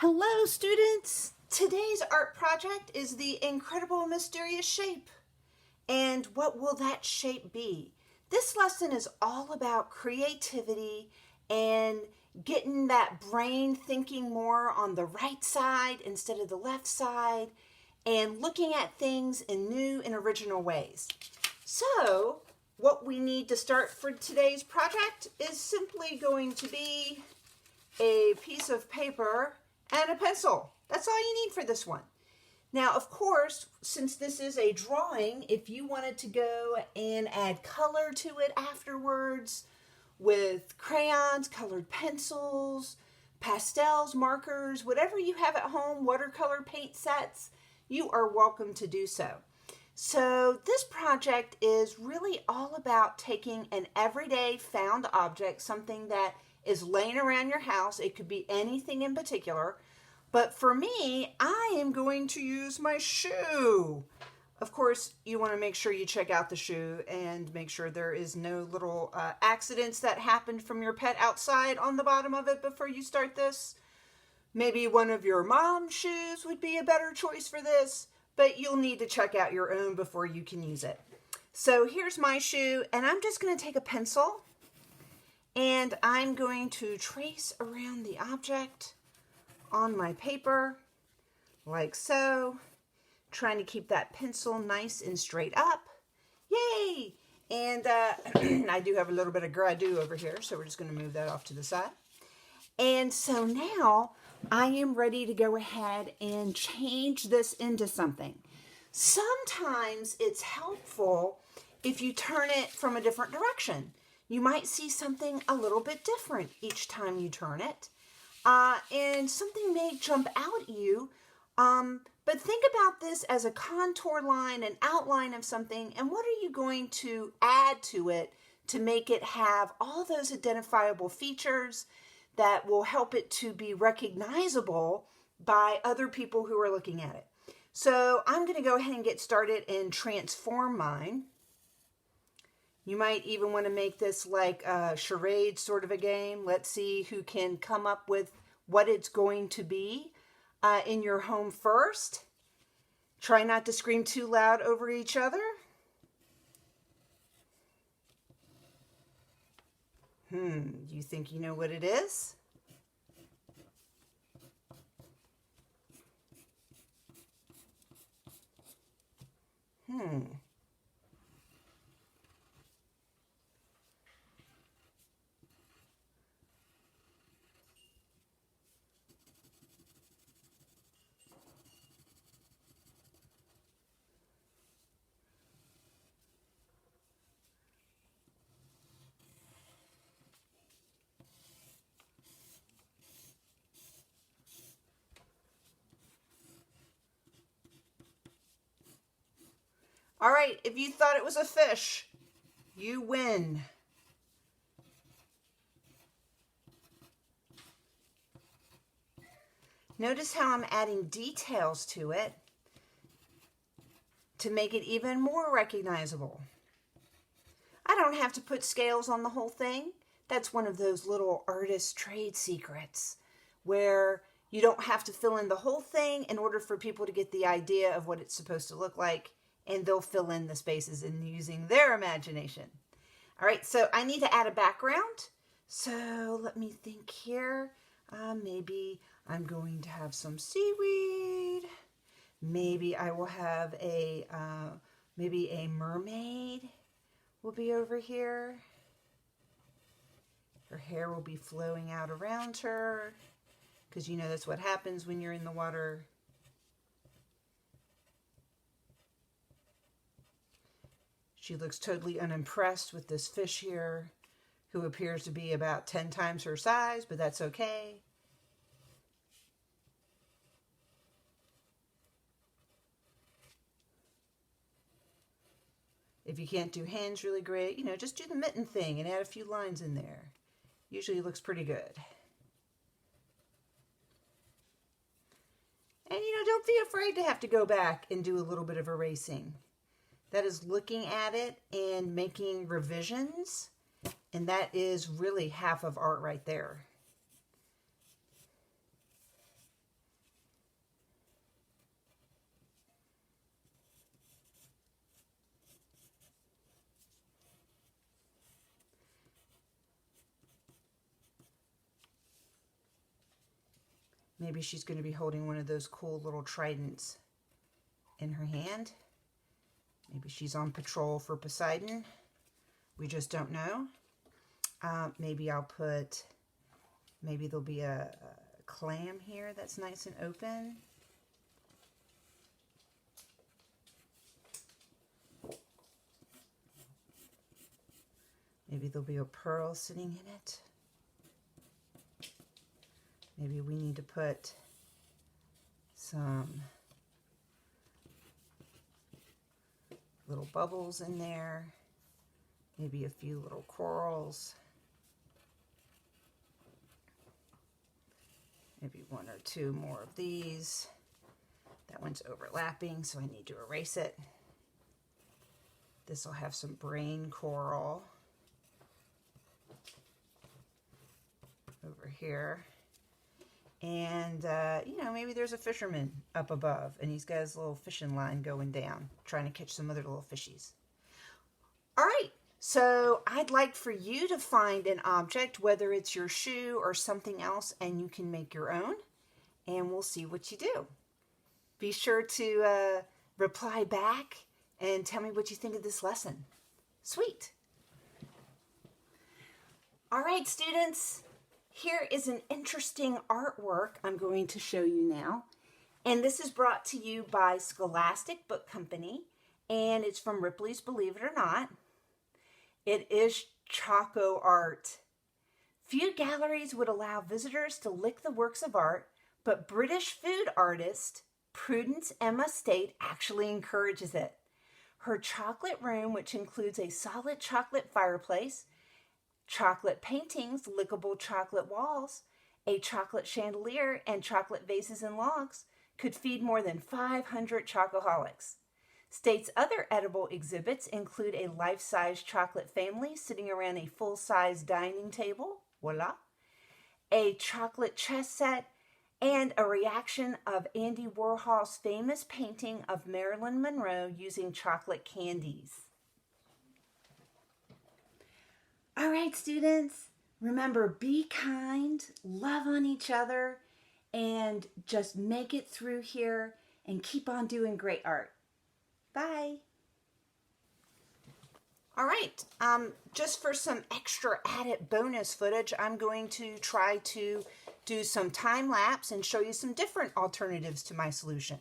Hello students! Today's art project is the incredible mysterious shape. And what will that shape be? This lesson is all about creativity and getting that brain thinking more on the right side instead of the left side and looking at things in new and original ways. So what we need to start for today's project is simply going to be a piece of paper and a pencil. That's all you need for this one. Now, of course, since this is a drawing, if you wanted to go and add color to it afterwards with crayons, colored pencils, pastels, markers, whatever you have at home, watercolor paint sets, you are welcome to do so. So this project is really all about taking an everyday found object, something that is laying around your house. It could be anything in particular. But for me, I am going to use my shoe. Of course, you want to make sure you check out the shoe and make sure there is no little accidents that happened from your pet outside on the bottom of it before you start this. Maybe one of your mom's shoes would be a better choice for this, but you'll need to check out your own before you can use it. So here's my shoe, and I'm just going to take a pencil and I'm going to trace around the object on my paper like so, trying to keep that pencil nice and straight up. Yay! And I do have a little bit of gradu over here, so we're just going to move that off to the side. And so now I am ready to go ahead and change this into something. Sometimes it's helpful if you turn it from a different direction. You might see something a little bit different each time you turn it. And something may jump out at you. But think about this as a contour line, an outline of something, and what are you going to add to it to make it have all those identifiable features that will help it to be recognizable by other people who are looking at it. So I'm going to go ahead and get started and transform mine. You might even want to make this like a charade sort of a game. Let's see who can come up with what it's going to be in your home first. Try not to scream too loud over each other. You think you know what it is? All right, if you thought it was a fish, you win. Notice how I'm adding details to it to make it even more recognizable. I don't have to put scales on the whole thing. That's one of those little artist trade secrets where you don't have to fill in the whole thing in order for people to get the idea of what it's supposed to look like, and they'll fill in the spaces in using their imagination. All right, so I need to add a background. So let me think here. Maybe I'm going to have some seaweed. Maybe I will have maybe a mermaid will be over here. Her hair will be flowing out around her because you know that's what happens when you're in the water. She looks totally unimpressed with this fish here, who appears to be about 10 times her size, but that's okay. If you can't do hands really great, you know, just do the mitten thing and add a few lines in there. Usually looks pretty good. And, you know, don't be afraid to have to go back and do a little bit of erasing. That is looking at it and making revisions, and that is really half of art right there. Maybe she's going to be holding one of those cool little tridents in her hand. Maybe she's on patrol for Poseidon. We just don't know. Maybe there'll be a clam here that's nice and open. Maybe there'll be a pearl sitting in it. Maybe we need to put some little bubbles in there. Maybe a few little corals. Maybe one or two more of these. That one's overlapping, so I need to erase it. This will have some brain coral over here. And, you know, maybe there's a fisherman up above, and he's got his little fishing line going down, trying to catch some other little fishies. All right, so I'd like for you to find an object, whether it's your shoe or something else, and you can make your own, and we'll see what you do. Be sure to reply back and tell me what you think of this lesson. Sweet. All right, students. Here is an interesting artwork I'm going to show you now. And this is brought to you by Scholastic Book Company. And it's from Ripley's Believe It or Not. It is Choco Art. Few galleries would allow visitors to lick the works of art, but British food artist Prudence Emma State actually encourages it. Her chocolate room, which includes a solid chocolate fireplace, chocolate paintings, lickable chocolate walls, a chocolate chandelier, and chocolate vases and logs could feed more than 500 chocoholics. State's other edible exhibits include a life-size chocolate family sitting around a full-size dining table, voila, a chocolate chess set, and a reaction of Andy Warhol's famous painting of Marilyn Monroe using chocolate candies. All right, students, remember, be kind, love on each other, and just make it through here and keep on doing great art. Bye. All right, just for some extra added bonus footage, I'm going to try to do some time lapse and show you some different alternatives to my solution.